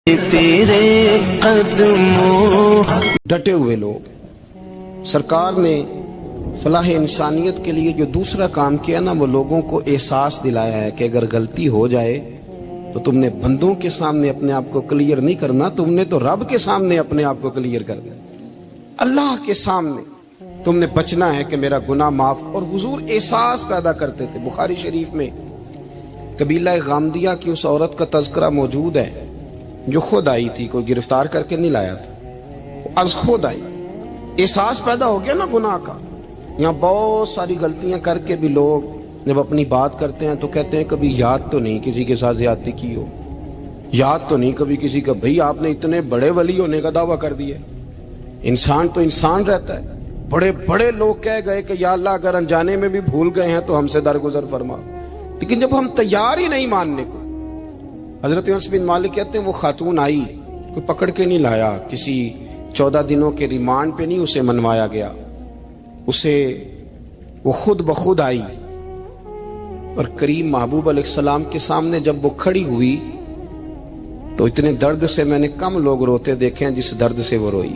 تیرے قدموں ڈٹے ہوئے لوگ. سرکار نے فلاح انسانیت کے لیے جو دوسرا کام کیا نا، وہ لوگوں کو احساس دلایا ہے کہ اگر غلطی ہو جائے تو تم نے بندوں کے سامنے اپنے آپ کو کلیئر نہیں کرنا، تم نے تو رب کے سامنے اپنے آپ کو کلیئر کرنا، اللہ کے سامنے تم نے بچنا ہے کہ میرا گناہ معاف. اور حضور احساس پیدا کرتے تھے. بخاری شریف میں قبیلہ غامدیہ کی اس عورت کا تذکرہ موجود ہے جو خود آئی تھی، کوئی گرفتار کر کے نہیں لایا تھا، از خود آئی. احساس پیدا ہو گیا نا گناہ کا. یہاں بہت ساری غلطیاں کر کے بھی لوگ جب اپنی بات کرتے ہیں تو کہتے ہیں کبھی یاد تو نہیں کسی کے ساتھ زیادتی کی ہو، یاد تو نہیں کبھی کسی کا. بھئی آپ نے اتنے بڑے ولی ہونے کا دعویٰ کر دیا. انسان تو انسان رہتا ہے. بڑے بڑے لوگ کہہ گئے کہ یا اللہ اگر انجانے میں بھی بھول گئے ہیں تو ہم سے درگزر فرما. لیکن جب ہم تیار ہی نہیں ماننے کو. حضرت انس بن مالک کہتے ہیں وہ خاتون آئی، کوئی پکڑ کے نہیں لایا، کسی 14 دنوں کے ریمانڈ پہ نہیں اسے منوایا گیا، اسے وہ خود بخود آئی. اور کریم محبوب علیہ السلام کے سامنے جب وہ کھڑی ہوئی تو اتنے درد سے میں نے کم لوگ روتے دیکھے ہیں جس درد سے وہ روئی.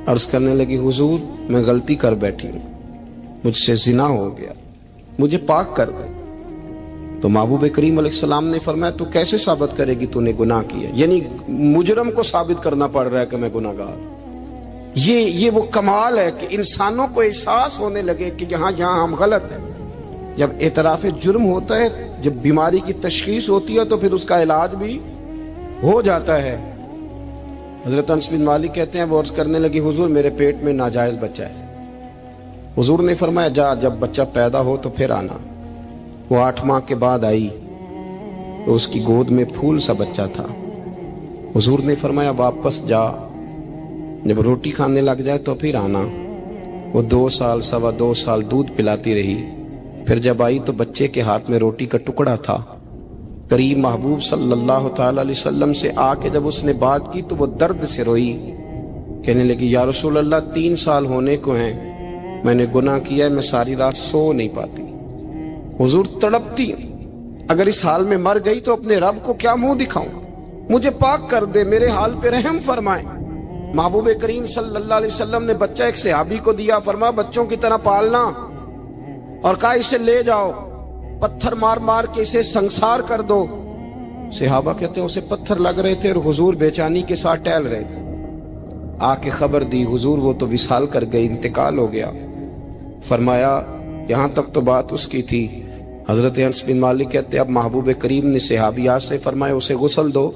عرض کرنے لگی حضور میں غلطی کر بیٹھی ہوں، مجھ سے زنا ہو گیا، مجھے پاک کر دے. تو محبوب کریم علیہ السلام نے فرمایا تو کیسے ثابت کرے گی تو نے گناہ کیا؟ یعنی مجرم کو ثابت کرنا پڑ رہا ہے کہ میں گناہ گار. یہ وہ کمال ہے کہ انسانوں کو احساس ہونے لگے کہ یہاں ہم غلط ہیں. جب اعتراف جرم ہوتا ہے، جب بیماری کی تشخیص ہوتی ہے تو پھر اس کا علاج بھی ہو جاتا ہے. حضرت انس بن مالک کہتے ہیں وہ عرض کرنے لگی حضور میرے پیٹ میں ناجائز بچہ ہے. حضور نے فرمایا جا جب بچہ پیدا ہو تو پھر آنا. وہ 8 ماہ کے بعد آئی تو اس کی گود میں پھول سا بچہ تھا. حضور نے فرمایا واپس جا، جب روٹی کھانے لگ جائے تو پھر آنا. وہ 2 سال 2.25 سال دودھ پلاتی رہی. پھر جب آئی تو بچے کے ہاتھ میں روٹی کا ٹکڑا تھا. کریم محبوب صلی اللہ تعالی علیہ وسلم سے آ کے جب اس نے بات کی تو وہ درد سے روئی، کہنے لگی یا رسول اللہ 3 سال ہونے کو ہیں، میں نے گناہ کیا ہے، میں ساری رات سو نہیں پاتی. حضور تڑپتی اگر اس حال میں مر گئی تو اپنے رب کو کیا منہ دکھاؤں، مجھے پاک کر دے، میرے حال پہ رحم فرمائے. محبوب کریم صلی اللہ علیہ وسلم نے بچہ ایک صحابی کو دیا، فرمایا بچوں کی طرح پالنا، اور کہا اسے لے جاؤ، پتھر مار مار کے اسے سنسار کر دو. صحابہ کہتے ہیں اسے پتھر لگ رہے تھے اور حضور بےچانی کے ساتھ ٹہل رہے تھے. آ کے خبر دی حضور وہ تو وصال کر گئی، انتقال ہو گیا. فرمایا یہاں تک تو بات اس کی تھی. حضرت انس بن مالک کہتے اب محبوب کریم نے صحابیات سے فرمایا اسے غسل دو،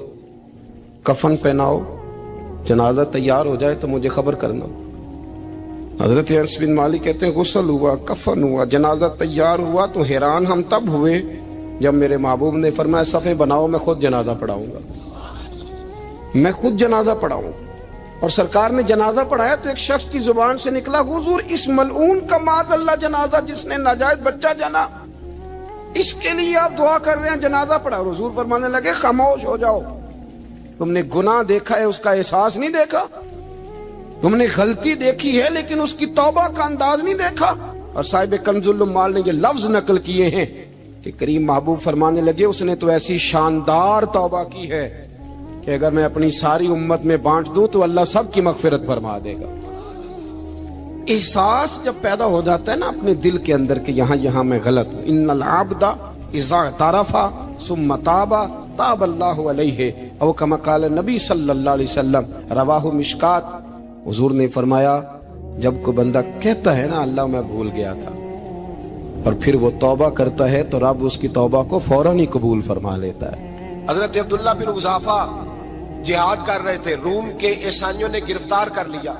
کفن پہناؤ، جنازہ تیار ہو جائے تو مجھے خبر کرنا. حضرت انس بن مالک کہتے ہیں غسل ہوا، کفن ہوا، جنازہ تیار ہوا تو حیران ہم تب ہوئے جب میرے محبوب نے فرمایا صفیں بناؤ، میں خود جنازہ پڑھاؤں گا، میں خود جنازہ پڑھاؤں. اور سرکار نے جنازہ پڑھایا تو ایک شخص کی زبان سے نکلا حضور اس ملعون کا معاذ اللہ جنازہ جس نے ناجائز بچہ جنا، اس کے لیے آپ دعا کر رہے ہیں، جنازہ پڑھا. حضور فرمانے لگے خاموش ہو جاؤ، تم نے گناہ دیکھا ہے، اس کا احساس نہیں دیکھا. تم نے غلطی دیکھی ہے لیکن اس کی توبہ کا انداز نہیں دیکھا. اور صاحب کنز العمال نے یہ لفظ نقل کیے ہیں کہ کریم محبوب فرمانے لگے اس نے تو ایسی شاندار توبہ کی ہے کہ اگر میں اپنی ساری امت میں بانٹ دوں تو اللہ سب کی مغفرت فرما دے گا. احساس جب پیدا ہو جاتا ہے نا اپنے دل کے اندر کہ یہاں میں غلط ہوں. ان العبد اذا اعترف ثم تاب تاب اللہ علیہ او کما قال نبی صلی اللہ علیہ وسلم، رواہ مشکات. حضور نے فرمایا جب کوئی بندہ کہتا ہے نا اللہ میں بھول گیا تھا اور پھر وہ توبہ کرتا ہے تو رب اس کی توبہ کو فوراً ہی قبول فرما لیتا ہے. حضرت عبداللہ بن حذافہ جہاد کر رہے تھے، روم کے عیسائیوں نے گرفتار کر لیا.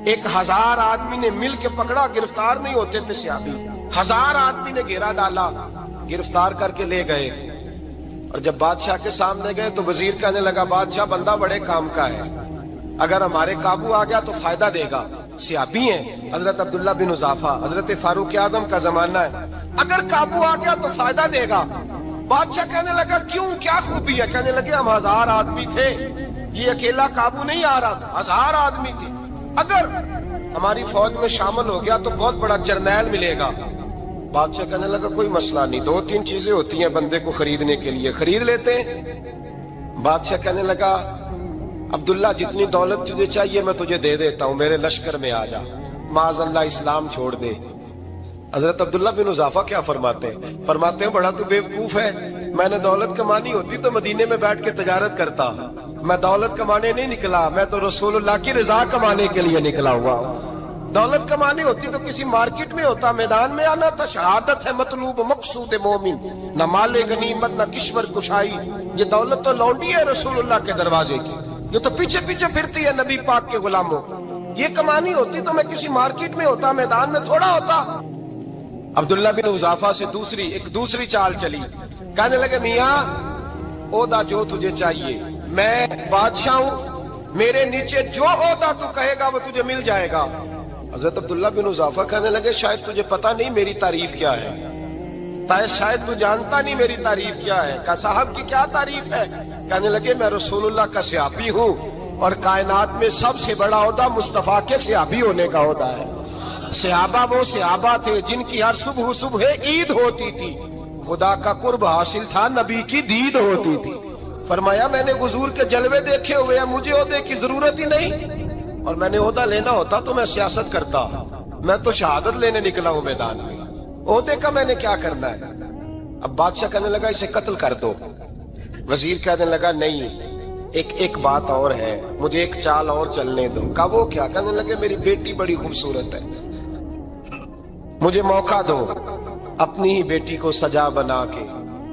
1000 آدمی نے مل کے پکڑا، گرفتار نہیں ہوتے تھے صحابی. 1000 آدمی نے گھیرا ڈالا، گرفتار کر کے لے گئے. اور جب بادشاہ کے سامنے گئے تو وزیر کہنے لگا بادشاہ بندہ بڑے کام کا ہے، اگر ہمارے قابو آ گیا تو فائدہ دے گا. صحابی ہیں حضرت عبداللہ بن حذافہ، حضرت فاروق اعظم کا زمانہ ہے، اگر قابو آ گیا تو فائدہ دے گا. بادشاہ کہنے لگا کیوں، کیا خوبی ہے؟ کہنے لگے ہم 1000 آدمی تھے، یہ اکیلا قابو نہیں آ رہا تھا، 1000 آدمی تھے، اگر ہماری فوج میں شامل ہو گیا تو بہت بڑا جرنیل ملے گا. بادشاہ کہنے لگا کوئی مسئلہ نہیں، 2-3 چیزیں ہوتی ہیں بندے کو خریدنے کے لیے، خرید لیتے ہیں. بادشاہ کہنے لگا عبداللہ جتنی دولت تجھے چاہیے میں تجھے دے دیتا ہوں، میرے لشکر میں آ جا، معاذ اللہ اسلام چھوڑ دے۔ حضرت عبداللہ بن حذافہ کیا فرماتے ہیں بڑا تو بیوقوف ہے، میں نے دولت کمانی ہوتی تو مدینے میں بیٹھ کے تجارت کرتا، میں دولت کمانے نہیں نکلا، میں تو رسول اللہ کی رضا کمانے کے لیے نکلا ہوا ہوں۔ دولت کمانی ہوتی تو کسی مارکیٹ میں ہوتا، میدان میں آنا تھا، شہادت ہے مطلوب مقصود مومن، نہ مال غنیمت نہ کشور کشائی، یہ دولت تو لونڈی ہے رسول اللہ کے دروازے کی، یہ تو پیچھے پیچھے پھرتی ہے نبی پاک کے غلاموں، یہ کمانی ہوتی تو میں کسی مارکیٹ میں ہوتا، میدان میں تھوڑا ہوتا۔ عبداللہ بن حذافہ سے دوسری چال چلی، کہنے لگے میاں عہدہ جو تجھے چاہیے، میں بادشاہ ہوں، میرے نیچے جو عہدہ تو کہے گا وہ تجھے مل جائے گا۔ حضرت عبداللہ بن حذافہ کہنے لگے شاید تجھے پتہ نہیں میری تعریف کیا ہے، شاید تو جانتا نہیں میری تعریف کیا ہے۔ کہا صاحب کی کیا تعریف ہے؟ کہنے لگے میں رسول اللہ کا صحابی ہوں اور کائنات میں سب سے بڑا عہدہ مصطفیٰ کے صحابی ہونے کا عہدہ ہے۔ صحابہ وہ صحابہ تھے جن کی ہر صبح عید ہوتی تھی، خدا کا قرب حاصل تھا، نبی کی دید ہوتی تھی۔ فرمایا میں نے حضور کے جلوے دیکھے ہوئے ہیں، مجھے عہدے کی ضرورت ہی نہیں، اور میں نے عہدہ لینا ہوتا تو میں سیاست کرتا، میں تو شہادت لینے نکلا ہوں میدان میں، عہدے کا میں نے کیا کرنا ہے؟ اب بادشاہ کہنے لگا اسے قتل کر دو۔ وزیر کہنے لگا نہیں، ایک بات اور ہے، مجھے ایک چال اور چلنے دو۔ کہا وہ کیا؟ کہنے لگے میری بیٹی بڑی خوبصورت ہے، مجھے موقع دو اپنی ہی بیٹی کو سجا بنا کے،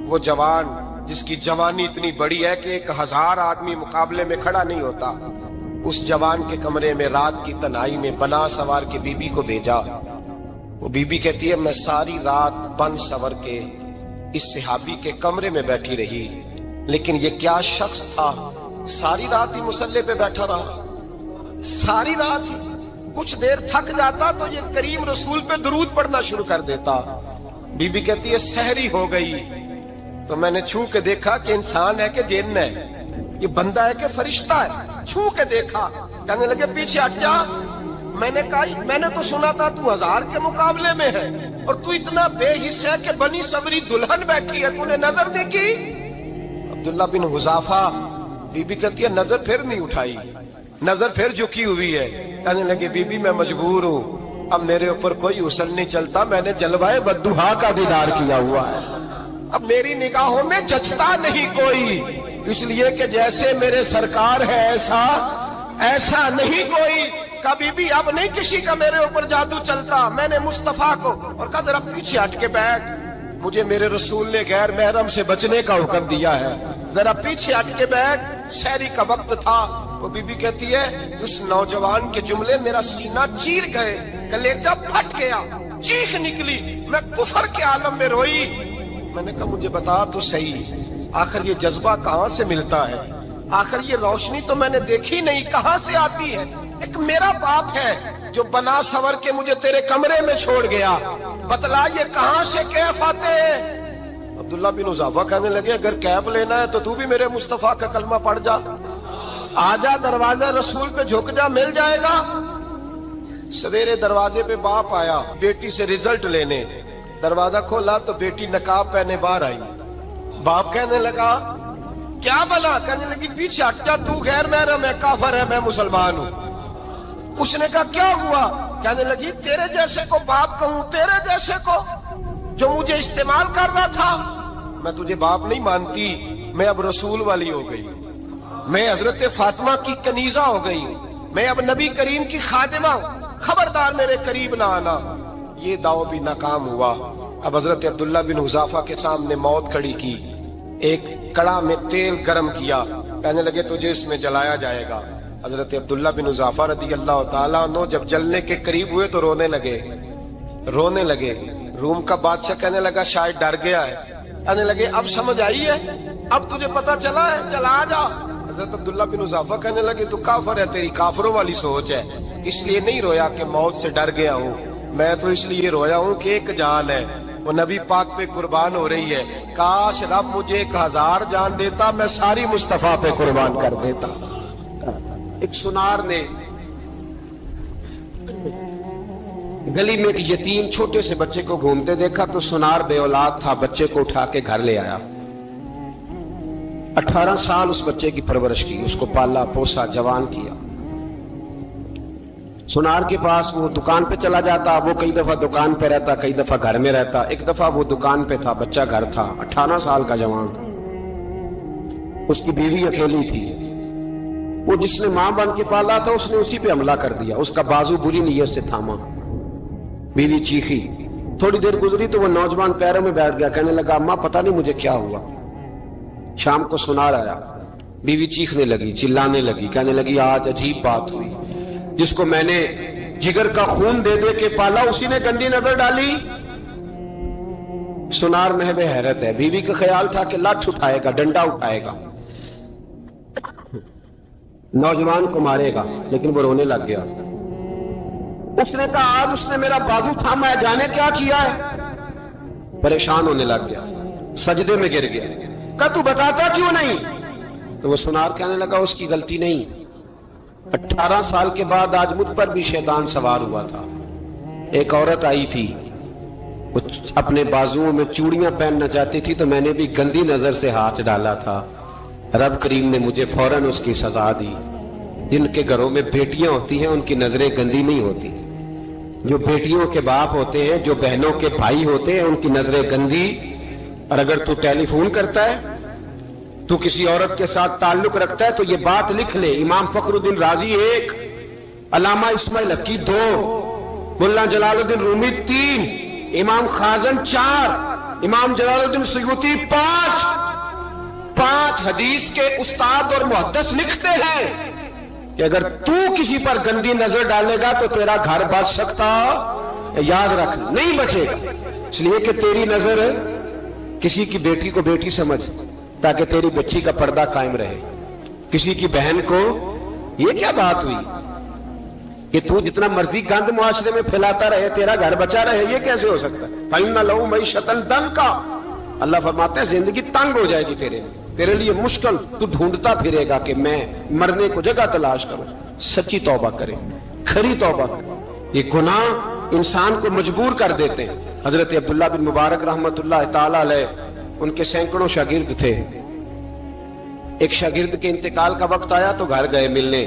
وہ جوان جس کی جوانی اتنی بڑی ہے کہ 1000 آدمی مقابلے میں کھڑا نہیں ہوتا، اس جوان کے کمرے میں رات کی تنہائی میں بنا سوار کے بی بی کو بھیجا۔ وہ بی بی کہتی ہے میں ساری رات بن سور کے اس صحابی کے کمرے میں بیٹھی رہی، لیکن یہ کیا شخص تھا، ساری رات ہی مسلح پہ بیٹھا رہا، ساری رات ہی، کچھ دیر تھک جاتا تو یہ کریم رسول پہ درود پڑھنا شروع کر دیتا۔ بی بی کہتی ہے سحری ہو گئی تو میں نے چھو کے دیکھا کہ انسان ہے کہ جن ہے، یہ بندہ ہے کہ فرشتہ ہے، چھو کے دیکھا۔ کہنے لگے پیچھے ہٹ جا۔ میں نے کہا میں نے تو سنا تھا تو 1000 کے مقابلے میں ہے اور تو اتنا بے حس ہے کہ بنی سوری دلہن بیٹھی ہے، تو نے نظر نہیں کی؟ عبداللہ بن حذافہ، بی بی کہتی ہے نظر پھر نہیں اٹھائی، نظر پھر جھکی ہوئی ہے۔ کہنے لگے بی بی میں مجبور ہوں، اب میرے اوپر کوئی حسن نہیں چلتا، میں نے جلوہ بدوحا کا دیدار کیا ہوا ہے، اب میری نگاہوں میں جچتا نہیں کوئی، اس لیے کہ جیسے میرے سرکار ہے ایسا نہیں کوئی۔ کبھی بھی اب نہیں کسی کا میرے اوپر جادو چلتا، میں نے مصطفیٰ کو، اور کہا ذرا پیچھے ہٹ کے بیٹھ، مجھے میرے رسول نے غیر محرم سے بچنے کا حکم دیا ہے، ذرا پیچھے ہٹ کے بیٹھ۔ سحری کا وقت تھا، وہ بی بی کہتی ہے اس نوجوان کے جملے میرا سینہ چیر گئے، کلیجہ پھٹ گیا، چیخ نکلی، میں کفر کے عالم میں روئی۔ میں نے کہا مجھے بتا تو صحیح، آخر یہ جذبہ کہاں سے ملتا ہے، آخر یہ روشنی تو میں نے دیکھی نہیں، کہاں سے آتی ہے؟ ایک میرا باپ ہے جو بنا سور کے مجھے تیرے کمرے میں چھوڑ گیا، بتلا یہ کہاں سے کیف آتے ہیں؟ عبداللہ بن حذافہ کہنے لگے اگر کیف لینا ہے تو تو بھی میرے مصطفیٰ کا کلمہ پڑھ جا، آ جا دروازے رسول پہ جھک جا، مل جائے گا۔ سویرے دروازے پہ باپ آیا بیٹی سے رزلٹ لینے، دروازہ کھولا تو بیٹی نقاب پہنے باہر آئی۔ باپ کہنے لگا کیا بلا؟ کہنے لگی پیچھے ہٹ جا، تو غیر محرم ہے، کافر ہے، میں مسلمان ہوں۔ اس نے کہا کیا ہوا؟ کہنے لگی تیرے جیسے کو باپ کہوں، تیرے جیسے کو جو مجھے استعمال کر رہا تھا، میں تجھے باپ نہیں مانتی، میں اب رسول والی ہو گئی، میں حضرت فاطمہ کی کنیزہ ہو گئی، میں اب نبی کریم کی خادمہ ہوں، خبردار میرے قریب نہ آنا۔ یہ دعو بھی ناکام ہوا۔ اب حضرت عبداللہ بن حذافہ کے سامنے موت کھڑی کی، ایک کڑا میں تیل گرم کیا، کہنے لگے تجھے اس میں جلایا جائے گا۔ حضرت عبداللہ بن حذافہ رضی اللہ تعالیٰ عنہ جب جلنے کے قریب ہوئے تو رونے لگے۔ روم کا بادشاہ کہنے لگا شاید ڈر گیا ہے، کہنے لگے اب سمجھ آئی ہے، اب تجھے پتا چلا ہے، چلا جا۔ حضرت عبداللہ بن حذافہ کہنے لگے تو کافر ہے، تیری کافروں والی سوچ ہے، اس لیے نہیں رویا کہ موت سے ڈر گیا ہوں، میں تو اس لیے رویا ہوں کہ ایک جان ہے، وہ نبی پاک پہ قربان ہو رہی ہے، کاش رب مجھے 1000 جان دیتا، میں ساری مصطفیٰ پہ قربان کر دیتا۔ ایک سنار نے گلی میں ایک یتیم چھوٹے سے بچے کو گھومتے دیکھا تو سنار بے اولاد تھا، بچے کو اٹھا کے گھر لے آیا، 18 سال اس بچے کی پرورش کی، اس کو پالا پوسا جوان کیا۔ سنار کے پاس وہ دکان پہ چلا جاتا، وہ کئی دفعہ دکان پہ رہتا، کئی دفعہ گھر میں رہتا۔ ایک دفعہ وہ دکان پہ تھا، بچہ گھر تھا، 18 سال کا جوان، اس کی بیوی اکیلی تھی۔ وہ جس نے ماں بن کے پالا تھا اس نے اسی پہ حملہ کر دیا، اس کا بازو بری نیت سے تھاما، بیوی چیخی۔ تھوڑی دیر گزری تو وہ نوجوان پیروں میں بیٹھ گیا، کہنے لگا اماں پتہ نہیں مجھے کیا ہوا۔ شام کو سنار آیا، بیوی چیخنے لگی، چلانے لگی، کہنے لگی آج عجیب بات ہوئی، جس کو میں نے جگر کا خون دے دے کے پالا اسی نے گندی نظر ڈالی۔ سنار محو حیرت ہے، بیوی کا خیال تھا کہ لاٹھ اٹھائے گا، ڈنڈا اٹھائے گا، نوجوان کو مارے گا، لیکن وہ رونے لگ گیا۔ اس نے کہا آج اس نے میرا بازو تھاما ہے، جانے کیا کیا ہے۔ پریشان ہونے لگ گیا، سجدے میں گر گیا، کہا تو بتاتا کیوں نہیں؟ تو وہ سنار کہنے لگا اس کی غلطی نہیں، 18 سال کے بعد آج مجھ پر بھی شیطان سوار ہوا تھا۔ ایک عورت آئی تھی، وہ اپنے بازوؤں میں چوڑیاں پہننا چاہتی تھی تو میں نے بھی گندی نظر سے ہاتھ ڈالا تھا، رب کریم نے مجھے فوراً اس کی سزا دی۔ جن کے گھروں میں بیٹیاں ہوتی ہیں ان کی نظریں گندی نہیں ہوتی، جو بیٹیوں کے باپ ہوتے ہیں، جو بہنوں کے بھائی ہوتے ہیں، ان کی نظریں گندی۔ اور اگر تو ٹیلی فون کرتا ہے، تو کسی عورت کے ساتھ تعلق رکھتا ہے تو یہ بات لکھ لے، امام فخر الدین رازی 1، علامہ اسماعیل حقی 2، ملا جلال الدین رومی 3، امام خازن 4، امام جلال الدین سیوطی 5 حدیث کے استاد اور محدث لکھتے ہیں کہ اگر تو کسی پر گندی نظر ڈالے گا تو تیرا گھر بچ سکتا، یاد رکھ نہیں بچے گا، اس لیے کہ تیری نظر کسی کی بیٹی کو بیٹی سمجھ تاکہ تیری بچی کا پردہ قائم رہے، کسی کی بہن کو۔ یہ کیا بات ہوئی کہ تو جتنا مرضی گند معاشرے میں پھیلاتا رہے تیرا گھر بچا رہے؟ یہ کیسے ہو سکتا ہے؟ فَإِنَّ لَهُ مَعِيشَةً ضَنْكَ، اللہ فرماتے ہیں زندگی تنگ ہو جائے گی تیرے لیے مشکل، تو ڈھونڈتا پھرے گا کہ میں مرنے کو جگہ تلاش کروں۔ سچی توبہ کرے، کھری توبہ کرے۔ یہ گناہ انسان کو مجبور کر دیتے ہیں۔ حضرت عبداللہ بن مبارک رحمت اللہ تعالی علیہ، ان کے سینکڑوں شاگرد تھے، ایک شاگرد کے انتقال کا وقت آیا تو گھر گئے ملنے۔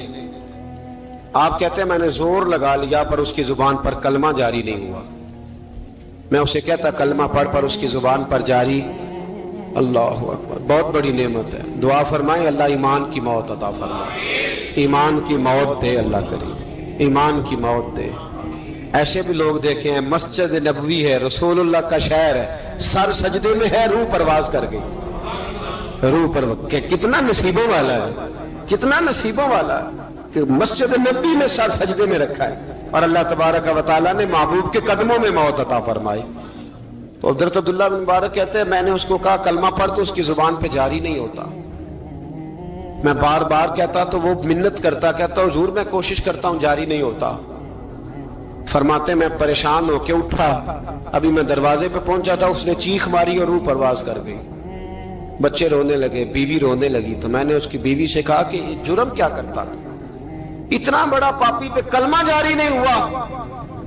آپ کہتے ہیں میں نے زور لگا لیا پر اس کی زبان پر کلمہ جاری نہیں ہوا۔ میں اسے کہتا کلمہ پڑھ پر اس کی زبان پر جاری۔ اللہ اکبر، بہت بڑی نعمت ہے۔ دعا فرمائیں اللہ ایمان کی موت عطا فرمائے، ایمان کی موت دے اللہ کریم، ایمان کی موت دے۔ ایسے بھی لوگ دیکھے ہیں، مسجد نبوی ہے، رسول اللہ کا شہر ہے، سر سجدے میں ہے، روح پرواز کر گئی، روح پرواز۔ کتنا نصیبوں والا ہے، کتنا نصیبوں والا ہے کہ مسجد نبی میں سر سجدے میں رکھا ہے اور اللہ تبارک و تعالیٰ نے محبوب کے قدموں میں موت عطا فرمائی۔ تو حضرت عبداللہ بن مبارک کہتے ہیں میں نے اس کو کہا کلمہ پڑھ تو اس کی زبان پہ جاری نہیں ہوتا۔ میں بار بار کہتا تو وہ منت کرتا، کہتا حضور میں کوشش کرتا ہوں جاری نہیں ہوتا۔ فرماتے میں پریشان ہو کے اٹھا، ابھی میں دروازے پہ پہنچا تھا اس نے چیخ ماری اور روح پرواز کر گئی۔ بچے رونے لگے، بیوی رونے لگی، تو میں نے اس کی بیوی سے کہا کہ جرم کیا کرتا تھا، اتنا بڑا پاپی پہ کلمہ جاری نہیں ہوا۔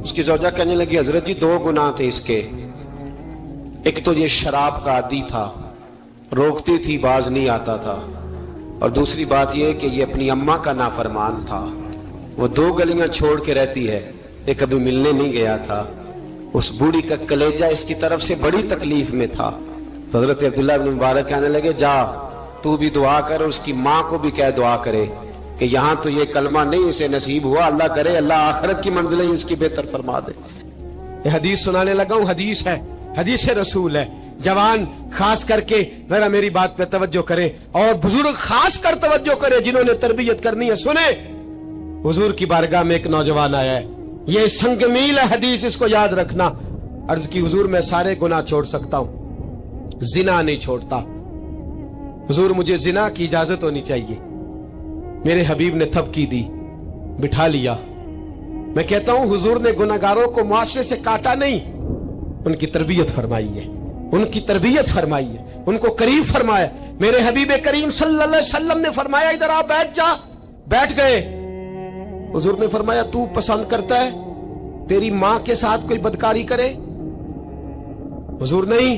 اس کی زوجہ کہنے لگی حضرت جی 2 گناہ تھے اس کے، ایک تو یہ شراب کا عادی تھا، روکتی تھی باز نہیں آتا تھا، اور دوسری بات یہ کہ یہ اپنی اماں کا نافرمان تھا، وہ 2 گلیاں چھوڑ کے رہتی ہے، یہ کبھی ملنے نہیں گیا تھا، اس بوڑھی کا کلیجہ اس کی طرف سے بڑی تکلیف میں تھا۔ تو حضرت عبداللہ بن مبارک کہنے لگے جا تو بھی دعا کر، اس کی ماں کو بھی کہہ دعا کرے کہ یہاں تو یہ کلمہ نہیں اسے نصیب ہوا، اللہ کرے اللہ آخرت کی منزلیں اس کی بہتر فرما دے۔ یہ حدیث سنانے لگا ہوں، حدیث ہے، حدیث رسول ہے۔ جوان خاص کر کے ذرا میری بات پہ توجہ کریں، اور بزرگ خاص کر توجہ کریں جنہوں نے تربیت کرنی ہے۔ سنیں، حضور کی بارگاہ میں ایک نوجوان آیا ہے، یہ سنگ میل ہے حدیث، اس کو یاد رکھنا۔ عرض کی حضور میں سارے گناہ چھوڑ سکتا ہوں، زنا نہیں چھوڑتا۔ حضور مجھے زنا کی اجازت ہونی چاہیے۔ میرے حبیب نے تھپکی دی، بٹھا لیا۔ میں کہتا ہوں حضور نے گناہگاروں کو معاشرے سے کاٹا نہیں، ان کی تربیت فرمائی ہے، ان کی تربیت فرمائی ہے، ان کو قریب فرمایا۔ میرے حبیب کریم صلی اللہ علیہ وسلم نے فرمایا ادھر آ بیٹھ جا، بیٹھ گئے۔ حضور نے فرمایا تو پسند کرتا ہے تیری ماں کے ساتھ کوئی بدکاری کرے؟ حضور نہیں،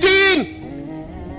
3,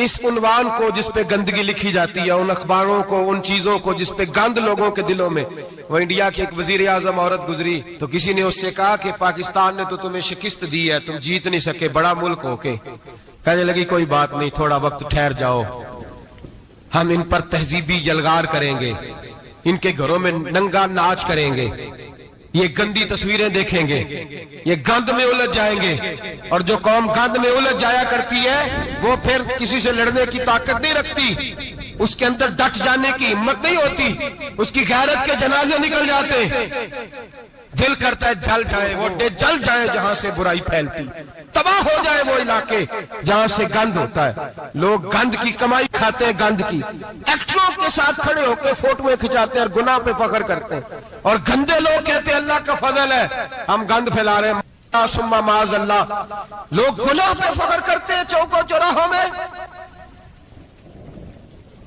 اس عنوان کو جس پہ گندگی لکھی جاتی ہے، ان اخباروں کو، ان چیزوں کو جس پہ گند لوگوں کے دلوں میں. وہ انڈیا کی ایک وزیر اعظم عورت گزری تو کسی نے اس سے کہا کہ پاکستان نے تو تمہیں شکست دی ہے، تم جیت نہیں سکے بڑا ملک ہو کے. کہنے لگی کوئی بات نہیں، تھوڑا وقت ٹھہر جاؤ، ہم ان پر تہذیبی یلغار کریں گے، ان کے گھروں میں ننگا ناچ کریں گے، یہ گندی تصویریں دیکھیں گے، یہ گند میں الجھ جائیں گے. اور جو قوم گند میں الجھ جایا کرتی ہے وہ پھر کسی سے لڑنے کی طاقت نہیں رکھتی، اس کے اندر ڈٹ جانے کی ہمت نہیں ہوتی، اس کی غیرت کے جنازے نکل جاتے. دل کرتا ہے جل جائے وہ جل جائے جہاں سے برائی پھیلتی، تباہ ہو جائے وہ علاقے جہاں سے گند ہوتا ہے. لوگ گند کی کمائی کھاتے ہیں، گند کی ایکٹروں کے ساتھ کھڑے ہو کے فوٹویں کھچاتے ہیں اور گناہ پہ فخر کرتے ہیں. اور گندے لوگ کہتے ہیں اللہ کا فضل ہے ہم گند پھیلا رہے ہیں، ثم معاذ اللہ. لوگ گناہ پہ فخر کرتے ہیں چوکوں چوراہوں میں.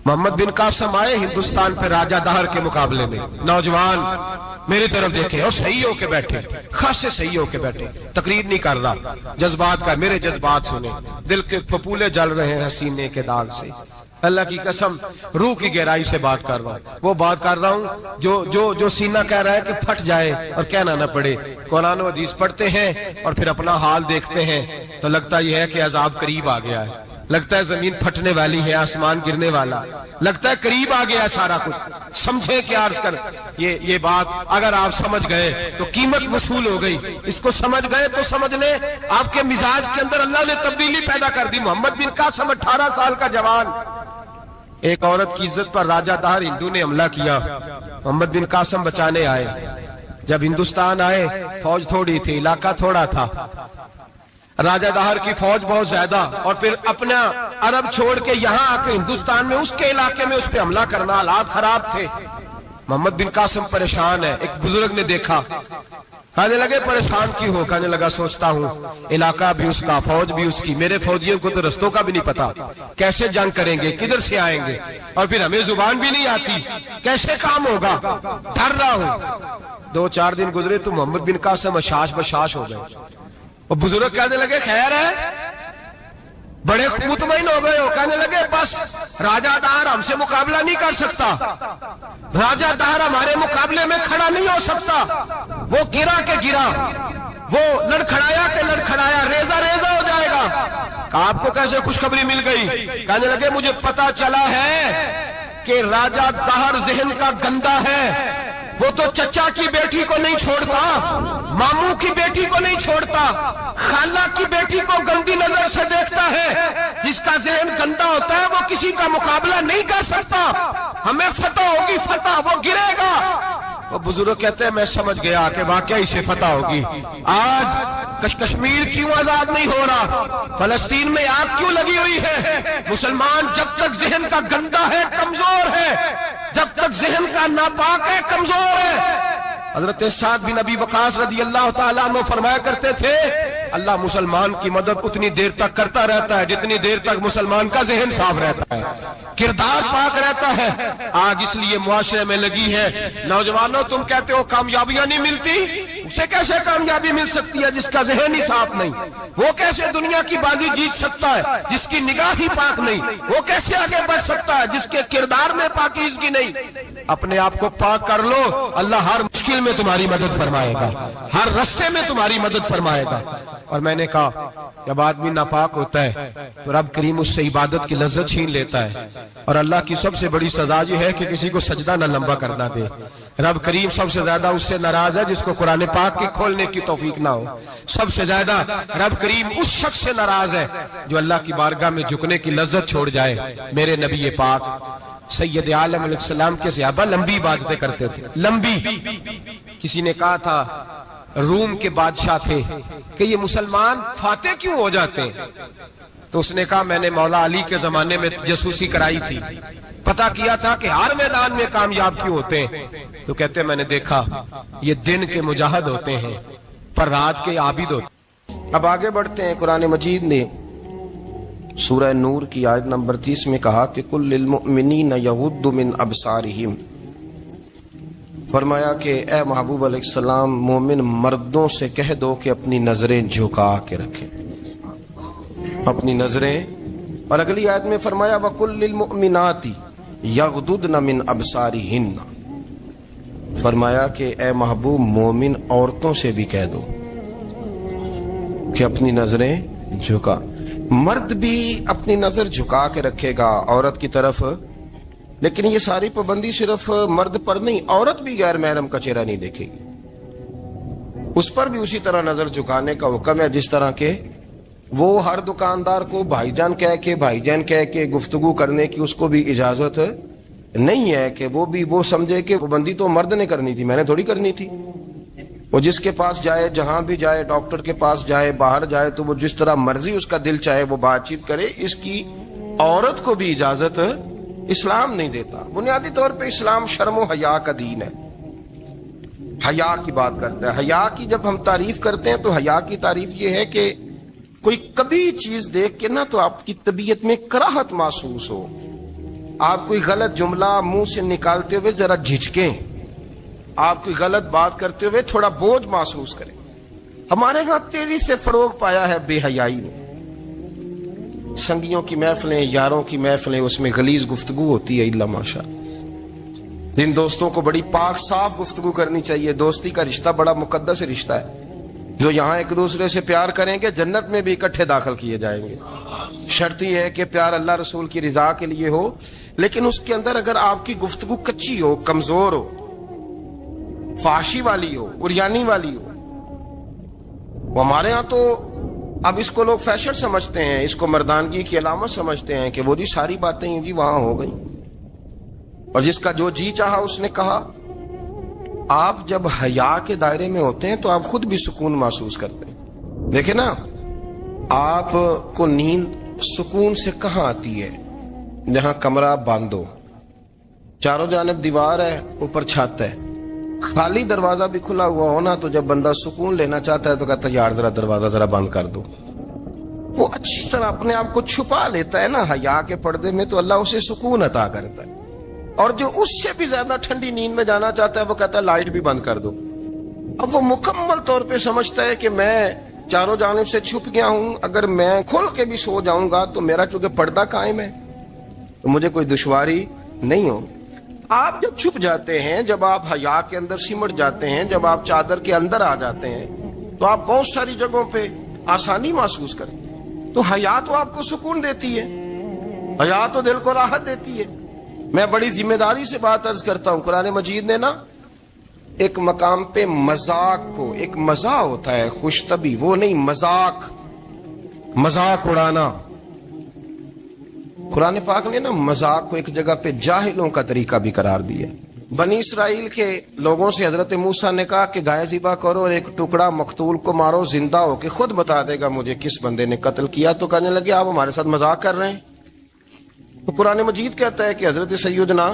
محمد بن قاسم آئے ہندوستان پہ راجہ دہر کے مقابلے میں، نوجوان میری طرف دیکھیں اور صحیح ہو کے بیٹھے، خاصے صحیح ہو کے بیٹھے، تقریر نہیں کر رہا، جذبات کا، میرے جذبات سنیں، دل کے پھپولے جل رہے ہیں سینے کے داغ سے. اللہ کی قسم روح کی گہرائی سے بات کر رہا ہوں، وہ بات کر رہا ہوں جو سینہ کہہ رہا ہے کہ پھٹ جائے اور کہنا نہ پڑے. قرآن و حدیث پڑھتے ہیں اور پھر اپنا حال دیکھتے ہیں تو لگتا یہ ہے کہ عذاب قریب آ گیا ہے، لگتا ہے زمین پھٹنے والی ہے، آسمان گرنے والا، لگتا ہے قریب آ گیا سارا کچھ. سمجھے کیا عرض کر یہ بات اگر آپ سمجھ گئے تو قیمت وصول ہو گئی. اس کو سمجھ گئے تو سمجھ لیں آپ کے مزاج کے اندر اللہ نے تبدیلی پیدا کر دی. محمد بن قاسم 18 سال کا جوان، ایک عورت کی عزت پر راجہ دہر ہندو نے حملہ کیا، محمد بن قاسم بچانے آئے. جب ہندوستان آئے فوج تھوڑی تھی، علاقہ تھوڑا تھا، راجہ دہر کی فوج بہت زیادہ، اور پھر اپنا عرب چھوڑ کے یہاں آ کے ہندوستان میں اس کے علاقے میں اس پہ حملہ کرنا، حالات خراب تھے. محمد بن قاسم پریشان ہے. ایک بزرگ نے دیکھا، کہنے لگے پریشان کیوں ہو؟ کہنے لگا سوچتا ہوں علاقہ بھی اس کا، فوج بھی اس کی، میرے فوجیوں کو تو رستوں کا بھی نہیں پتا، کیسے جنگ کریں گے، کدھر سے آئیں گے، اور پھر ہمیں زبان بھی نہیں آتی، کیسے کام ہوگا، ڈر رہا ہوں. 2-4 دن گزرے تو محمد بن قاسم اشاش بشاش ہو گئے. وہ بزرگ کہنے لگے خیر ہے، بڑے مطمئن ہو گئے ہو. کہنے لگے بس راجہ دہر ہم سے مقابلہ نہیں کر سکتا، راجہ دہر ہمارے مقابلے میں کھڑا نہیں ہو سکتا. وہ گرا کے گرا، وہ لڑکھڑایا کے لڑکھڑایا، ریزہ ریزہ ہو جائے گا. آپ کو کیسے خوشخبری مل گئی؟ کہنے لگے مجھے پتا چلا ہے کہ راجہ دہر ذہن کا گندا ہے، وہ تو چچا کی بیٹی کو نہیں چھوڑتا، ماموں کی بیٹی کو نہیں چھوڑتا، خالہ کی بیٹی کو گندی نظر سے دیکھتا ہے. جس کا ذہن گندا ہوتا ہے وہ کسی کا مقابلہ نہیں کر سکتا. ہمیں فتح ہوگی، فتح، وہ گرے گا. وہ بزرگ کہتے ہیں میں سمجھ گیا کہ واقعی سے فتح ہوگی. آج کشمیر کیوں آزاد نہیں ہو رہا، فلسطین میں آگ کیوں لگی ہوئی ہے؟ مسلمان جب تک ذہن کا گندا ہے کمزور ہے، جب تک ذہن کا ناپاک ہے کمزور ہے. حضرت سعد بن ابی وقاص رضی اللہ تعالیٰ عنہ فرمایا کرتے تھے اللہ مسلمان کی مدد اتنی دیر تک کرتا رہتا ہے جتنی دیر تک مسلمان کا ذہن صاف رہتا ہے، کردار پاک رہتا ہے. آگ اس لیے معاشرے میں لگی ہے. نوجوانوں تم کہتے ہو کامیابیاں نہیں ملتی، اسے کیسے کامیابی مل سکتی ہے جس کا ذہن ہی صاف نہیں؟ وہ کیسے دنیا کی بازی جیت سکتا ہے جس کی نگاہ ہی پاک نہیں؟ وہ کیسے آگے بڑھ سکتا ہے جس کے کردار میں پاکیزگی نہیں؟ اپنے آپ کو پاک کر لو، اللہ ہر مشکل میں تمہاری مدد فرمائے گا، ہر رستے میں تمہاری مدد فرمائے گا. اور میں نے کہا جب آدمی ناپاک ہوتا ہے تو رب کریم اس سے عبادت کی لذت چھین لیتا ہے. اور اللہ کی سب سے بڑی سزا یہ ہے کہ کسی کو سجدہ نہ لمبا کرنا دے. رب کریم سب سے زیادہ اس سے ناراض ہے جس کو قرآن پاک کے کھولنے کی توفیق نہ ہو. سب سے زیادہ رب کریم اس شخص سے ناراض ہے جو اللہ کی بارگاہ میں جھکنے کی لذت چھوڑ جائے. میرے نبی پاک سید عالم علیہ السلام کے صحابہ لمبی عبادتیں کرتے تھے، لمبی. کسی نے کہا تھا روم کے بادشاہ تھے کہ یہ مسلمان فاتح کیوں ہو جاتے ہیں؟ تو اس نے کہا میں نے مولا علی کے زمانے میں جاسوسی کرائی تھی، پتا کیا تھا کہ ہر میدان میں کامیاب کیوں ہوتے ہیں. تو کہتے ہیں میں نے دیکھا یہ دن کے مجاہد ہوتے ہیں پر رات کے عابد ہوتے ہیں. اب آگے بڑھتے ہیں. قرآن مجید نے سورہ نور کی آیت نمبر 30 میں کہا کہ کل للمؤمنین یغضوا من ابصارہم، فرمایا کہ اے محبوب علیہ السلام مومن مردوں سے کہہ دو کہ اپنی نظریں جھکا کے رکھیں، اپنی نظریں اور اگلی آیت میں فرمایا وَقُلْ لِلْمُؤْمِنَاتِ يَغْضُضْنَ مِنْ أَبْصَارِهِنَّ، فرمایا کہ اے محبوب مومن عورتوں سے بھی کہہ دو کہ اپنی نظریں جھکا. مرد بھی اپنی نظر جھکا کے رکھے گا عورت کی طرف، لیکن یہ ساری پابندی صرف مرد پر نہیں، عورت بھی غیر محرم کا چہرہ نہیں دیکھے گی، اس پر بھی اسی طرح نظر جھکانے کا حکم ہے جس طرح کہ وہ ہر دکاندار کو بھائی جان کہہ کے گفتگو کرنے کی اس کو بھی اجازت نہیں ہے کہ وہ سمجھے کہ پابندی تو مرد نے کرنی تھی، میں نے تھوڑی کرنی تھی. وہ جس کے پاس جائے، جہاں بھی جائے، ڈاکٹر کے پاس جائے، باہر جائے، تو وہ جس طرح مرضی اس کا دل چاہے وہ بات چیت کرے، اس کی عورت کو بھی اجازت اسلام نہیں دیتا. بنیادی طور پہ اسلام شرم و حیا کا دین ہے، حیا کی بات کرتا ہے. حیا کی جب ہم تعریف کرتے ہیں تو حیا کی تعریف یہ ہے کہ کوئی کبھی چیز دیکھ کے نا تو آپ کی طبیعت میں کراہت محسوس ہو، آپ کوئی غلط جملہ منہ سے نکالتے ہوئے ذرا جھجکیں، آپ کوئی غلط بات کرتے ہوئے تھوڑا بوجھ محسوس کریں. ہمارے ہاں تیزی سے فروغ پایا ہے بے حیائی نے. سنگیوں کی محفلیں، یاروں کی محفلیں، اس میں غلیظ گفتگو ہوتی ہے الا ماشاء. جن دوستوں کو بڑی پاک صاف گفتگو کرنی چاہیے. دوستی کا رشتہ بڑا مقدس رشتہ ہے، جو یہاں ایک دوسرے سے پیار کریں گے جنت میں بھی اکٹھے داخل کیے جائیں گے. شرط یہ ہے کہ پیار اللہ رسول کی رضا کے لیے ہو، لیکن اس کے اندر اگر آپ کی گفتگو کچی ہو، کمزور ہو، فحاشی والی ہو، عریانی والی ہو. وہ ہمارے ہاں تو اب اس کو لوگ فیشن سمجھتے ہیں، اس کو مردانگی کی علامت سمجھتے ہیں کہ وہ جی ساری باتیں جی وہاں ہو گئی اور جس کا جو جی چاہا اس نے کہا. آپ جب حیا کے دائرے میں ہوتے ہیں تو آپ خود بھی سکون محسوس کرتے ہیں. دیکھیں نا، آپ کو نیند سکون سے کہاں آتی ہے؟ جہاں کمرہ بند ہو، چاروں جانب دیوار ہے، اوپر چھت ہے، خالی دروازہ بھی کھلا ہوا ہونا تو جب بندہ سکون لینا چاہتا ہے تو کہتا ہے یار ذرا دروازہ ذرا بند کر دو. وہ اچھی طرح اپنے آپ کو چھپا لیتا ہے نا حیا کے پردے میں، تو اللہ اسے سکون عطا کرتا ہے. اور جو اس سے بھی زیادہ ٹھنڈی نیند میں جانا چاہتا ہے وہ کہتا ہے لائٹ بھی بند کر دو. اب وہ مکمل طور پہ سمجھتا ہے کہ میں چاروں جانب سے چھپ گیا ہوں، اگر میں کھل کے بھی سو جاؤں گا تو میرا چونکہ پردہ قائم ہے تو مجھے کوئی دشواری نہیں ہو. آپ جب چھپ جاتے ہیں، جب آپ حیا کے اندر سمٹ جاتے ہیں، جب آپ چادر کے اندر آ جاتے ہیں تو آپ بہت ساری جگہوں پہ آسانی محسوس کرتے ہیں. تو حیا تو آپ کو سکون دیتی ہے، حیا تو دل کو راحت دیتی ہے. میں بڑی ذمہ داری سے بات عرض کرتا ہوں، قرآن مجید نے نا ایک مقام پہ مذاق کو، ایک مزاح ہوتا ہے خوش طبی، وہ نہیں مذاق اڑانا. قرآن پاک نے نا مذاق کو ایک جگہ پہ جاہلوں کا طریقہ بھی قرار دیا. بنی اسرائیل کے لوگوں سے حضرت موسیٰ نے کہا کہ گائے ذبح کرو اور ایک ٹکڑا مقتول کو مارو، زندہ ہو کے خود بتا دے گا مجھے کس بندے نے قتل کیا. تو کہنے لگے آپ ہمارے ساتھ مذاق کر رہے ہیں. تو قرآن مجید کہتا ہے کہ حضرت سیدنا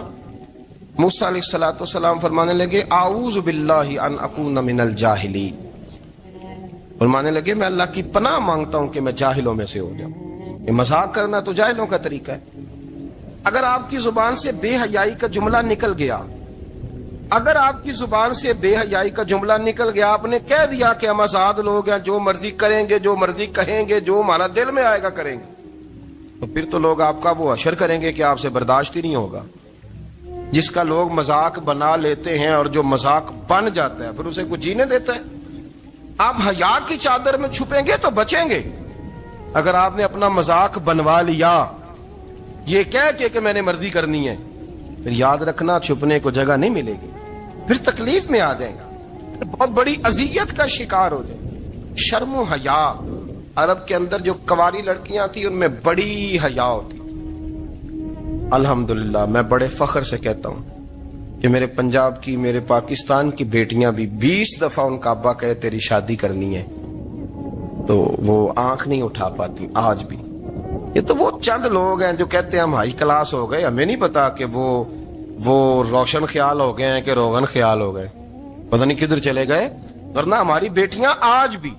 موسیٰ علیہ السلام فرمانے لگے اعوذ باللہ ان اکون من الجاہلین، فرمانے لگے میں اللہ کی پناہ مانگتا ہوں کہ میں جاہلوں میں سے ہو جاؤں. یہ مذاق کرنا تو جاہلوں کا طریقہ ہے. اگر آپ کی زبان سے بے حیائی کا جملہ نکل گیا، اگر آپ کی زبان سے بے حیائی کا جملہ نکل گیا، آپ نے کہہ دیا کہ ہم آزاد لوگ ہیں، جو مرضی کریں گے، جو مرضی کہیں گے، جو ہمارا دل میں آئے گا کریں گے، تو پھر تو لوگ آپ کا وہ حشر کریں گے کہ آپ سے برداشت ہی نہیں ہوگا. جس کا لوگ مذاق بنا لیتے ہیں اور جو مذاق بن جاتا ہے پھر اسے کچھ جینے دیتا ہے. آپ حیا کی چادر میں چھپیں گے تو بچیں گے. اگر آپ نے اپنا مذاق بنوا لیا یہ کہہ کے کہ میں نے مرضی کرنی ہے، پھر یاد رکھنا چھپنے کو جگہ نہیں ملے گی، پھر تکلیف میں آ جائیں گا، پھر بہت بڑی اذیت کا شکار ہو جائیں. شرم و حیا، عرب کے اندر جو کنواری لڑکیاں تھیں ان میں بڑی حیا ہوتی تھی. الحمدللہ میں بڑے فخر سے کہتا ہوں کہ میرے پنجاب کی، میرے پاکستان کی بیٹیاں بھی 20 دفعہ ان کا ابا کہے تیری شادی کرنی ہے تو وہ آنکھ نہیں اٹھا پاتی آج بھی. یہ تو وہ چند لوگ ہیں جو کہتے ہیں ہم ہائی کلاس ہو گئے، ہمیں نہیں پتا کہ وہ روشن خیال ہو گئے ہیں کہ روغن خیال ہو گئے، پتہ نہیں کدھر چلے گئے. ورنہ ہماری بیٹیاں آج بھی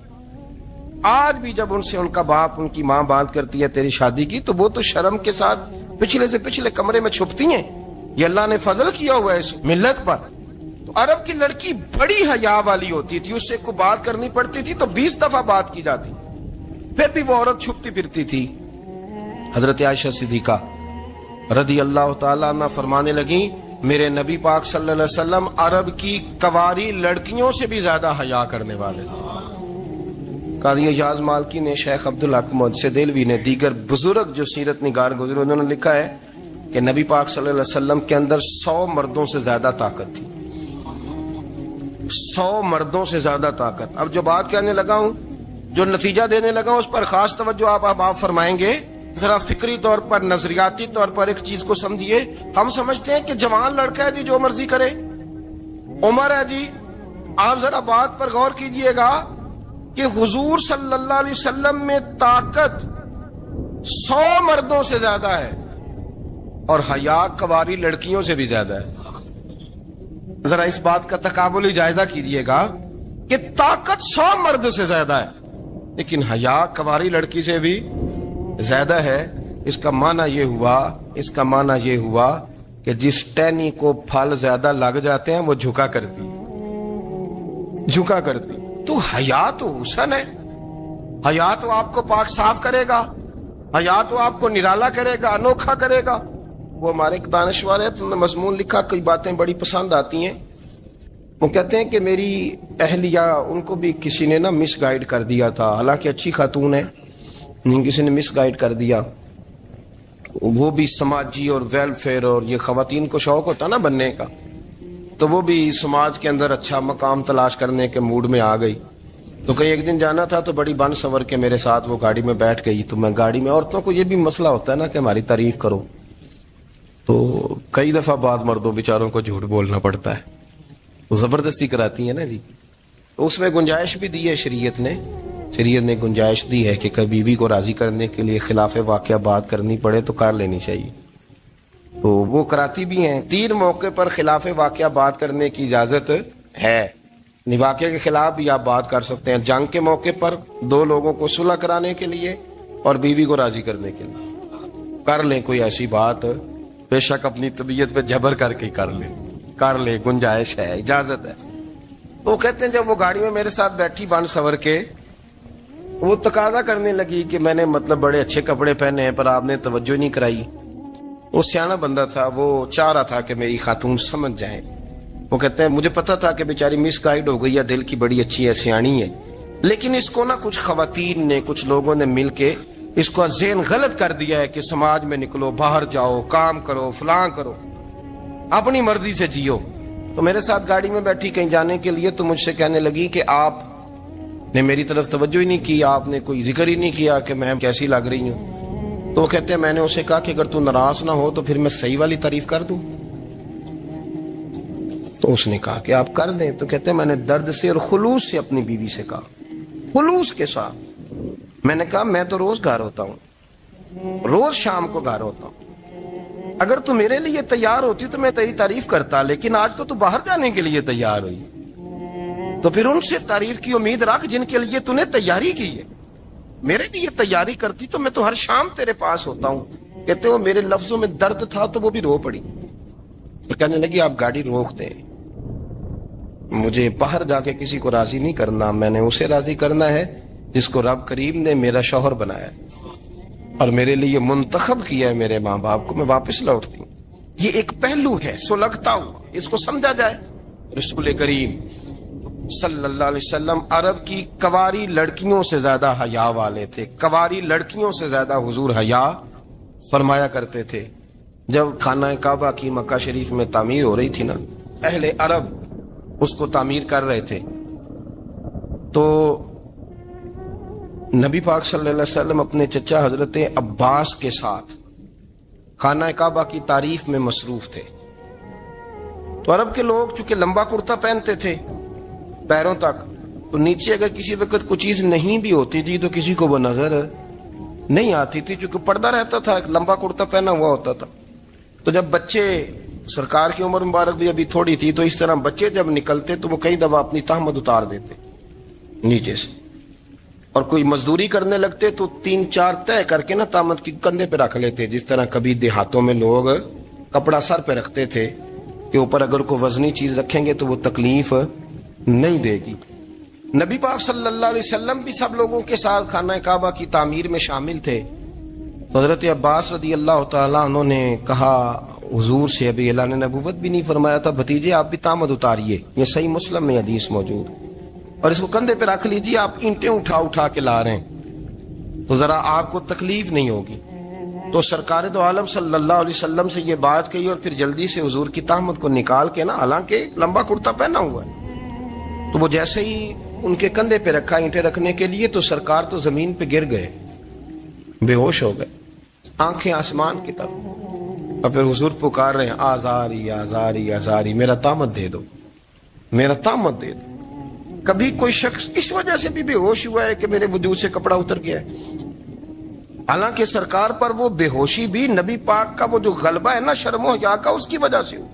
جب ان سے ان کا باپ، ان کی ماں بات کرتی ہے تیری شادی کی، تو وہ تو شرم کے ساتھ پچھلے سے پچھلے کمرے میں چھپتی ہیں. یہ اللہ نے فضل کیا ہوا ہے اس ملت پر. تو عرب کی لڑکی بڑی حیا والی ہوتی تھی، اس سے کوئی بات کرنی پڑتی تھی تو 20 دفعہ بات کی جاتی، پھر بھی وہ عورت چھپتی پھرتی تھی. حضرت عائشہ صدیقہ رضی اللہ تعالیٰ عنہ فرمانے لگیں میرے نبی پاک صلی اللہ علیہ وسلم عرب کی کواری لڑکیوں سے بھی زیادہ حیا کرنے والے تھے۔ قاضی اعجاز مالکی نے، شیخ عبدالحق محدث دہلوی نے، دیگر بزرگ جو سیرت نگار گزرے انہوں نے لکھا ہے کہ نبی پاک صلی اللہ علیہ وسلم کے اندر 100 مردوں سے زیادہ طاقت تھی، 100 مردوں سے زیادہ طاقت۔ اب جو بات کہنے لگا ہوں، جو نتیجہ دینے لگا ہوں، اس پر خاص توجہ آپ فرمائیں گے۔ ذرا فکری طور پر، نظریاتی طور پر ایک چیز کو سمجھیے۔ ہم سمجھتے ہیں کہ جوان لڑکا ہے جی جو مرضی کرے، عمر ہے جی۔ آپ ذرا بات پر غور کیجئے گا کہ حضور صلی اللہ علیہ وسلم میں طاقت 100 مردوں سے زیادہ ہے اور حیا کواری لڑکیوں سے بھی زیادہ ہے۔ ذرا اس بات کا تقابلی جائزہ کیجئے گا کہ طاقت 100 مرد سے زیادہ ہے لیکن حیا کواری لڑکی سے بھی زیادہ ہے۔ اس کا معنی یہ ہوا کہ جس ٹہنی کو پھل زیادہ لگ جاتے ہیں وہ جھکا کرتی۔ تو حیا تو حسن ہے، حیا تو آپ کو پاک صاف کرے گا، حیا تو آپ کو نرالا کرے گا، انوکھا کرے گا۔ وہ ہمارے ایک دانشور ہے، انہوں نے مضمون لکھا، کئی باتیں بڑی پسند آتی ہیں۔ وہ کہتے ہیں کہ میری اہلیہ، ان کو بھی کسی نے مس گائیڈ کر دیا تھا، حالانکہ اچھی خاتون ہے، کسی نے مس گائیڈ کر دیا۔ وہ بھی سماجی اور ویلفیئر اور یہ خواتین کو شوق ہوتا نا بننے کا، تو وہ بھی سماج کے اندر اچھا مقام تلاش کرنے کے موڈ میں آ گئی۔ تو کئی ایک دن جانا تھا تو بڑی بن سنور کے میرے ساتھ وہ گاڑی میں بیٹھ گئی۔ تو میں گاڑی میں، عورتوں کو یہ بھی مسئلہ ہوتا ہے نا کہ ہماری تعریف کرو، تو کئی دفعہ بعض مردوں بیچاروں کو جھوٹ بولنا پڑتا ہے، وہ زبردستی کراتی ہیں نا جی۔ تو اس میں گنجائش بھی دی ہے شریعت نے گنجائش دی ہے کہ کبھی بیوی کو راضی کرنے کے لیے خلاف واقعہ بات کرنی پڑے تو کر لینی چاہیے، تو وہ کراتی بھی ہیں۔ 3 موقع پر خلاف واقعہ بات کرنے کی اجازت ہے، واقعے کے خلاف بھی آپ بات کر سکتے ہیں۔ جنگ کے موقع پر 2 لوگوں کو صلح کرانے کے لیے اور بیوی کو راضی کرنے کے لیے کر لیں کوئی ایسی بات، بے شک اپنی طبیعت پہ جبر کر کے کر لیں، گنجائش ہے، اجازت ہے۔ وہ کہتے ہیں جب وہ گاڑی میں میرے ساتھ بیٹھی بن سور کے، وہ تقاضا کرنے لگی کہ میں نے بڑے اچھے کپڑے پہنے ہیں پر آپ نے توجہ نہیں کرائی۔ وہ سیاںا بندہ تھا، وہ چاہ رہا تھا کہ میری خاتون سمجھ جائیں۔ وہ کہتے ہیں مجھے پتا تھا کہ بیچاری مس گائیڈ ہو گئی ہے، دل کی بڑی اچھی ہے، سیاਣੀ ہے، لیکن اس کو کچھ خواتین نے، کچھ لوگوں نے مل کے اس کو ذہن غلط کر دیا ہے کہ سماج میں نکلو، باہر جاؤ، کام کرو، فلاں کرو، اپنی مرضی سے جیو۔ تو میرے ساتھ گاڑی میں بیٹھی کہیں جانے کے لیے، تو مجھ سے کہنے لگی کہ آپ نے میری طرف توجہ ہی نہیں کی، آپ نے کوئی ذکر ہی نہیں کیا کہ میں کیسی لگ رہی ہوں۔ تو وہ کہتے ہیں میں نے اسے کہا کہ اگر تو ناراض نہ ہو تو پھر میں صحیح والی تعریف کر دوں۔ تو اس نے کہا کہ آپ کر دیں۔ تو کہتے ہیں میں نے درد سے اور خلوص سے اپنی بیوی سے کہا، خلوص کے ساتھ میں نے کہا میں تو روز گھر ہوتا ہوں، روز شام کو گھر ہوتا ہوں، اگر تو میرے لیے تیار ہوتی تو میں تیری تعریف کرتا، لیکن آج تو باہر جانے کے لیے تیار ہوئی، تو پھر ان سے تعریف کی امید رکھ جن کے لیے تو نے تیاری کی ہے۔ میرے لیے تیاری کرتی تو میں تو ہر شام تیرے پاس ہوتا ہوں۔ کہتے ہو میرے لفظوں میں درد تھا تو وہ بھی رو پڑی۔ کہنے لگی آپ گاڑی روک دیں، مجھے باہر جا کے کسی کو راضی نہیں کرنا، میں نے اسے راضی کرنا ہے جس کو رب کریم نے میرا شوہر بنایا اور میرے لیے منتخب کیا ہے، میرے ماں باپ کو۔ میں واپس لوٹتی ہوں۔ یہ ایک پہلو ہے سلگتا ہوا، اس کو سمجھا جائے۔ رسول کریم صلی اللہ علیہ وسلم عرب کی کواری لڑکیوں سے زیادہ حیا والے تھے، کواری لڑکیوں سے زیادہ حضور حیا فرمایا کرتے تھے۔ جب خانہ کعبہ کی مکہ شریف میں تعمیر ہو رہی تھی نا، اہل عرب اس کو تعمیر کر رہے تھے، تو نبی پاک صلی اللہ علیہ وسلم اپنے چچا حضرت عباس کے ساتھ خانہ کعبہ کی تعریف میں مصروف تھے۔ تو عرب کے لوگ چونکہ لمبا کرتا پہنتے تھے پیروں تک، تو نیچے اگر کسی وقت کوئی چیز نہیں بھی ہوتی تھی تو کسی کو وہ نظر نہیں آتی تھی، چونکہ پردہ رہتا تھا، ایک لمبا کرتا پہنا ہوا ہوتا تھا۔ تو جب بچے، سرکار کی عمر مبارک بھی ابھی تھوڑی تھی، تو اس طرح بچے جب نکلتے تو وہ کئی دفعہ اپنی تہمت اتار دیتے نیچے سے، اور کوئی مزدوری کرنے لگتے تو 3-4 طے کر کے تہمت کی کندھے پہ رکھ لیتے، جس طرح کبھی دیہاتوں میں لوگ کپڑا سر پہ رکھتے تھے کہ اوپر اگر کوئی وزنی چیز رکھیں گے تو وہ تکلیف نہیں دے گی۔ نبی پاک صلی اللہ علیہ وسلم بھی سب لوگوں کے ساتھ خانہ کعبہ کی تعمیر میں شامل تھے۔ تو حضرت عباس رضی اللہ تعالیٰ عنہ نے کہا حضور سے، ابھی اعلان نبوت بھی نہیں فرمایا تھا، بھتیجے آپ بھی تامد اتاریے، یہ صحیح مسلم میں حدیث موجود، اور اس کو کندھے پہ رکھ لیجیے، آپ اینٹیں اٹھا اٹھا کے لا رہے ہیں تو ذرا آپ کو تکلیف نہیں ہوگی۔ تو سرکار دو عالم صلی اللہ علیہ وسلم سے یہ بات کہی، اور پھر جلدی سے حضور کی تامد کو نکال کے نا، حالانکہ لمبا کرتا پہنا ہوا ہے، تو وہ جیسے ہی ان کے کندھے پہ رکھا اینٹیں رکھنے کے لیے، تو سرکار تو زمین پہ گر گئے، بے ہوش ہو گئے، آنکھیں آسمان کی طرف، اور پھر حضور پکار رہے ہیں، آزاری آزاری آزاری، میرا تامد دے دو، میرا تامد دے دو۔ کبھی کوئی شخص اس وجہ سے بھی بے ہوش ہوا ہے کہ میرے وجود سے کپڑا اتر گیا ہے؟ حالانکہ سرکار پر وہ بے ہوشی بھی نبی پاک کا وہ جو غلبہ ہے نا شرم و حیا کا، اس کی وجہ سے ہو،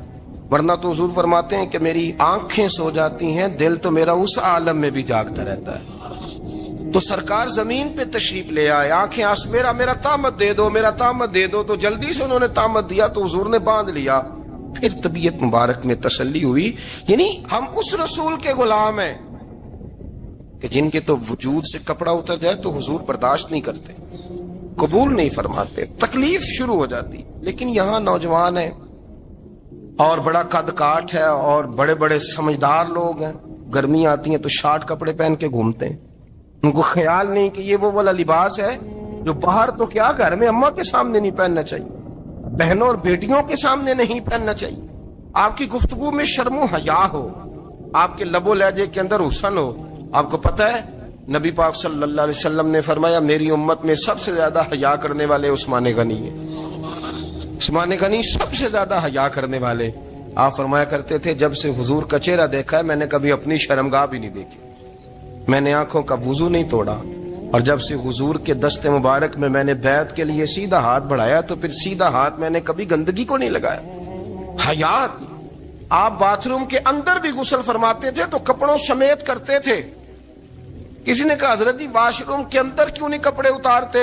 ورنہ تو حضور فرماتے ہیں کہ میری آنکھیں سو جاتی ہیں، دل تو میرا اس عالم میں بھی جاگتا رہتا ہے۔ تو سرکار زمین پہ تشریف لے آئے، آنکھیں میرا تامد دے دو، میرا تامد دے دو، تو جلدی سے انہوں نے تامد دیا، تو حضور نے باندھ لیا۔ پھر طبیعت مبارک میں تسلی ہوئی، یعنی ہم اس رسول کے غلام ہیں کہ جن کے تو وجود سے کپڑا اتر جائے تو حضور برداشت نہیں کرتے، قبول نہیں فرماتے، تکلیف شروع ہو جاتی۔ لیکن یہاں نوجوان ہیں اور بڑا قد کاٹ ہے اور بڑے بڑے سمجھدار لوگ ہیں، گرمی آتی ہیں تو شارٹ کپڑے پہن کے گھومتے ہیں، ان کو خیال نہیں کہ یہ وہ والا لباس ہے جو باہر تو کیا گھر میں اماں کے سامنے نہیں پہننا چاہیے، بہنوں اور بیٹیوں کے سامنے نہیں پہننا چاہیے۔ آپ کی گفتگو میں شرم و حیا ہو، آپ کے لب و لہجے کے اندر حسن ہو۔ آپ کو پتہ ہے نبی پاک صلی اللہ علیہ وسلم نے فرمایا میری امت میں سب سے زیادہ حیا کرنے والے عثمان غنی ہیں، عثمان غنی سب سے زیادہ حیا کرنے والے۔ آپ فرمایا کرتے تھے جب سے حضور کا چہرہ دیکھا ہے میں نے کبھی اپنی شرمگاہ بھی نہیں دیکھی، میں نے آنکھوں کا وضو نہیں توڑا، اور جب سے حضور کے دست مبارک میں نے بیعت کے لیے سیدھا ہاتھ بڑھایا تو پھر سیدھا ہاتھ میں نے کبھی گندگی کو نہیں لگایا۔ حیات، آپ باتھ روم کے اندر بھی غسل فرماتے تھے تو کپڑوں سمیت کرتے تھے۔ کسی نے کہا حضرت جی واش روم کے اندر کیوں نہیں کپڑے اتارتے؟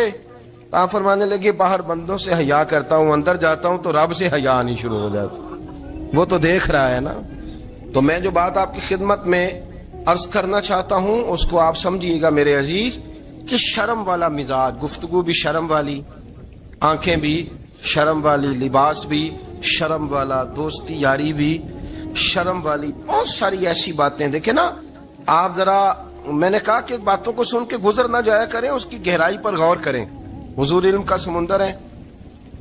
آپ فرمانے لگے باہر بندوں سے حیا کرتا ہوں، اندر جاتا ہوں تو رب سے حیا آنی شروع ہو جاتی، وہ تو دیکھ رہا ہے نا۔ تو میں جو بات آپ کی خدمت میں عرض کرنا چاہتا ہوں اس کو آپ سمجھیے گا میرے عزیز، کہ شرم والا مزاج، گفتگو بھی شرم والی، آنکھیں بھی شرم والی، لباس بھی شرم والا، دوستی یاری بھی شرم والی، بہت ساری ایسی باتیں۔ دیکھیں نا آپ ذرا، میں نے کہا کہ باتوں کو سن کے گزر نہ جایا کریں، اس کی گہرائی پر غور کریں۔ حضور علم کا سمندر ہے،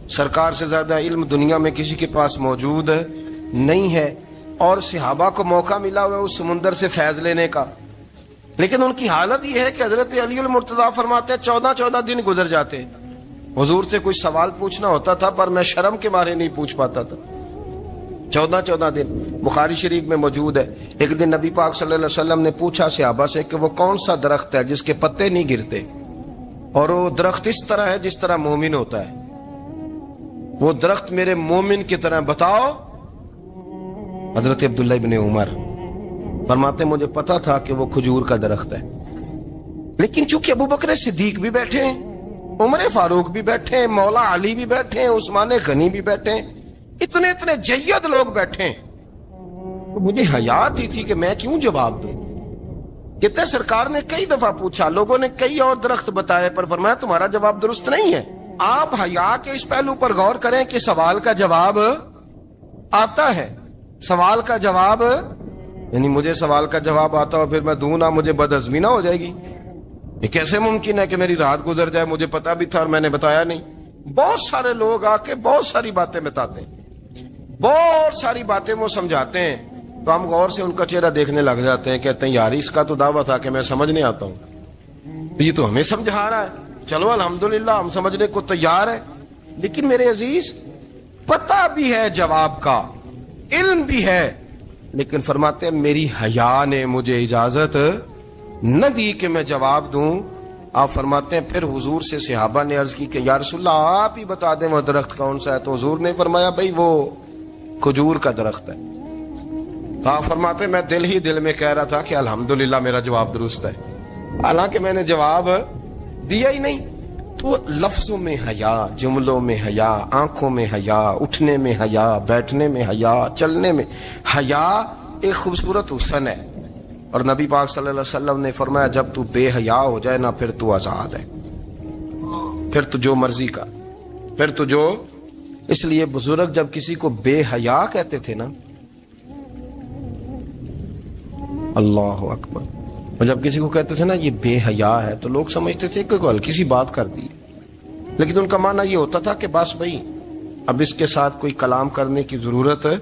سرکار سے زیادہ علم دنیا میں کسی کے پاس موجود نہیں ہے، اور صحابہ کو موقع ملا ہوا ہے اس سمندر سے فیض لینے کا، لیکن ان کی حالت یہ ہے کہ حضرت علی المرتضیٰ فرماتے ہیں 14 دن گزر جاتے، حضور سے کوئی سوال پوچھنا ہوتا تھا پر میں شرم کے مارے نہیں پوچھ پاتا تھا۔ 14 دن بخاری شریف میں موجود ہے۔ ایک دن نبی پاک صلی اللہ علیہ وسلم نے پوچھا صحابہ سے کہ وہ کون سا درخت ہے جس کے پتے نہیں گرتے، اور وہ درخت اس طرح ہے جس طرح مومن ہوتا ہے، وہ درخت میرے مومن کی طرح بتاؤ۔ حضرت عبداللہ ابن عمر فرماتے مجھے پتا تھا کہ وہ کھجور کا درخت ہے، لیکن چونکہ ابو بکر صدیق بھی بیٹھے ہیں، عمر فاروق بھی بیٹھے ہیں، مولا علی بھی بیٹھے ہیں، عثمان غنی بھی بیٹھے ہیں، اتنے جید لوگ بیٹھے ہیں، تو مجھے حیا آتی تھی کہ میں کیوں جواب دوں۔ کہتے سرکار نے کئی دفعہ پوچھا، لوگوں نے کئی اور درخت بتائے، پر فرمایا تمہارا جواب درست نہیں ہے۔ آپ حیا کے اس پہلو پر غور کریں کہ سوال کا جواب آتا ہے، سوال کا جواب، یعنی مجھے سوال کا جواب آتا اور پھر میں دوں نہ، مجھے بدہضمی نہ ہو جائے گی؟ یہ کیسے ممکن ہے کہ میری رات گزر جائے، مجھے پتا بھی تھا اور میں نے بتایا نہیں؟ بہت سارے لوگ آ کے بہت ساری باتیں بتاتے ہیں، بہت ساری باتیں وہ سمجھاتے ہیں، تو ہم غور سے ان کا چہرہ دیکھنے لگ جاتے ہیں، کہتے ہیں یار اس کا تو دعویٰ تھا کہ میں سمجھنے آتا ہوں، یہ تو ہمیں سمجھا رہا ہے، چلو الحمدللہ ہم سمجھنے کو تیار ہیں۔ لیکن میرے عزیز پتہ بھی ہے جواب کا، علم بھی ہے، لیکن فرماتے ہیں میری حیا نے مجھے اجازت نہ دی کہ میں جواب دوں۔ آپ فرماتے ہیں پھر حضور سے صحابہ نے عرض کی کہ یا رسول اللہ آپ ہی بتا دیں وہ درخت کون سا ہے، تو حضور نے فرمایا بھئی وہ کھجور کا درخت ہے۔ تو آپ فرماتے ہیں میں دل ہی دل میں کہہ رہا تھا کہ الحمدللہ میرا جواب درست ہے، حالانکہ میں نے جواب دیا ہی نہیں۔ تو لفظوں میں حیا، جملوں میں حیا، آنکھوں میں حیا، اٹھنے میں حیا، بیٹھنے میں حیا، چلنے میں حیا ایک خوبصورت حسن ہے، اور نبی پاک صلی اللہ علیہ وسلم نے فرمایا جب تو بے حیا ہو جائے نا پھر تو آزاد ہے، پھر تو جو مرضی کا۔ پھر تو جو اس لیے بزرگ جب کسی کو بے حیا کہتے تھے نا، اللہ اکبر، اور جب کسی کو کہتے تھے نا یہ بے حیا ہے تو لوگ سمجھتے تھے کہ کوئی ہلکی سی بات کر دی، لیکن ان کا معنی یہ ہوتا تھا کہ بس بھائی اب اس کے ساتھ کوئی کلام کرنے کی ضرورت ہے،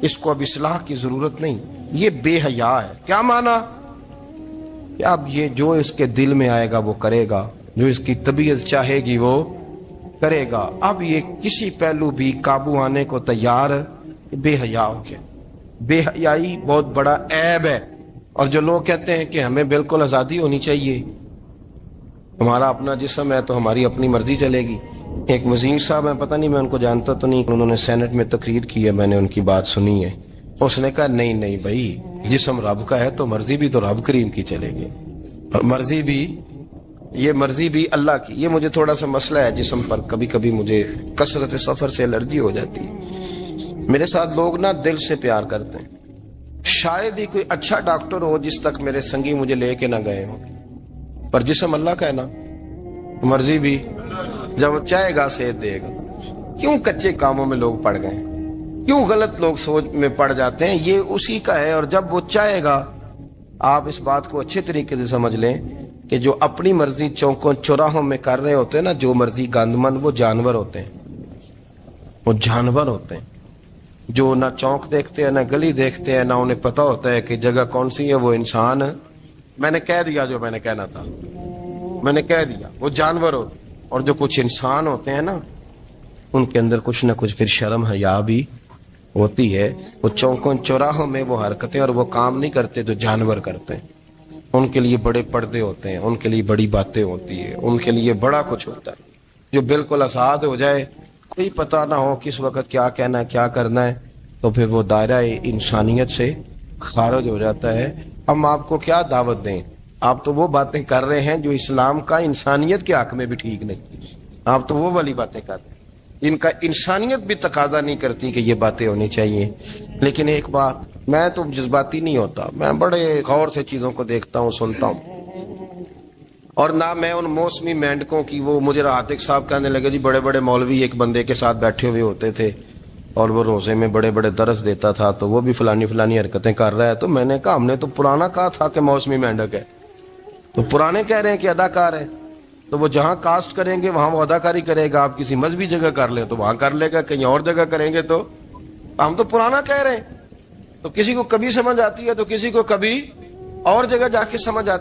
اس کو اب اصلاح کی ضرورت نہیں، یہ بے حیا ہے۔ کیا معنی کہ اب یہ جو اس کے دل میں آئے گا وہ کرے گا، جو اس کی طبیعت چاہے گی وہ کرے گا، اب یہ کسی پہلو بھی قابو آنے کو تیار ہے، بے حیا ہو گیا۔ بے حیائی بہت بڑا عیب ہے، اور جو لوگ کہتے ہیں کہ ہمیں بالکل آزادی ہونی چاہیے، ہمارا اپنا جسم ہے تو ہماری اپنی مرضی چلے گی۔ ایک وزیر صاحب ہیں، پتہ نہیں میں ان کو جانتا تو نہیں، انہوں نے سینٹ میں تقریر کی ہے، میں نے ان کی بات سنی ہے، اس نے کہا نہیں نہیں بھائی، جسم رب کا ہے تو مرضی بھی تو رب کریم کی چلے گی، اور مرضی بھی اللہ کی۔ یہ مجھے تھوڑا سا مسئلہ ہے جسم پر، کبھی کبھی مجھے کثرت سفر سے الرجی ہو جاتی ہے۔ میرے ساتھ لوگ نا دل سے پیار کرتے ہیں، شاید ہی کوئی اچھا ڈاکٹر ہو جس تک میرے سنگی مجھے لے کے نہ گئے ہوں، پر جسم اللہ کا ہے نا، مرضی بھی جب چاہے گا صحت دے گا۔ کیوں کچے کاموں میں لوگ پڑ گئے، کیوں غلط لوگ سوچ میں پڑ جاتے ہیں، یہ اسی کا ہے۔ اور جب وہ چاہے گا، آپ اس بات کو اچھے طریقے سے سمجھ لیں کہ جو اپنی مرضی چوکوں چوراہوں میں کر رہے ہوتے ہیں نا، جو مرضی گاندمند، وہ جانور ہوتے ہیں، وہ جانور ہوتے ہیں جو نہ چونک دیکھتے ہیں نہ گلی دیکھتے ہیں، نہ انہیں پتہ ہوتا ہے کہ جگہ کون سی ہے۔ وہ انسان، میں نے کہہ دیا جو میں نے کہنا تھا، میں نے کہہ دیا، وہ جانور ہوتے ہیں۔ اور جو کچھ انسان ہوتے ہیں نا، ان کے اندر کچھ نہ کچھ پھر شرم حیا بھی ہوتی ہے۔ وہ چوکوں چوراہوں میں وہ حرکتیں اور وہ کام نہیں کرتے جو جانور کرتے ہیں۔ ان کے لیے بڑے پردے ہوتے ہیں، ان کے لیے بڑی باتیں ہوتی ہیں، ان کے لیے بڑا کچھ ہوتا ہے۔ جو بالکل آزاد ہو جائے، کوئی پتہ نہ ہو کس وقت کیا کہنا ہے کیا کرنا ہے، تو پھر وہ دائرہ انسانیت سے خارج ہو جاتا ہے۔ ہم آپ کو کیا دعوت دیں؟ آپ تو وہ باتیں کر رہے ہیں جو اسلام کا انسانیت کے حق میں بھی ٹھیک نہیں، آپ تو وہ والی باتیں کر رہے ہیں ان کا انسانیت بھی تقاضا نہیں کرتی کہ یہ باتیں ہونی چاہیے۔ لیکن ایک بات، میں تو جذباتی نہیں ہوتا، میں بڑے غور سے چیزوں کو دیکھتا ہوں، سنتا ہوں، اور نہ میں ان موسمی مینڈکوں کی۔ وہ مجھے عاتق صاحب کہنے لگے جی بڑے بڑے مولوی ایک بندے کے ساتھ بیٹھے ہوئے ہوتے تھے اور وہ روزے میں بڑے بڑے درس دیتا تھا تو وہ بھی فلانی حرکتیں کر رہا ہے۔ تو میں نے کہا ہم نے تو پرانا کہا تھا کہ موسمی مینڈک ہے، تو پرانے کہہ رہے ہیں کہ اداکار ہے، تو وہ جہاں کاسٹ کریں گے وہاں وہ اداکاری کرے گا۔ آپ کسی مذہبی جگہ کر لیں تو وہاں کر لے گا، کہیں اور جگہ کریں گے تو ہم تو پرانا کہہ رہے ہیں۔ تو کسی کو کبھی سمجھ آتی ہے تو کسی کو کبھی اور جگہ جا کے سمجھ آتی ہے۔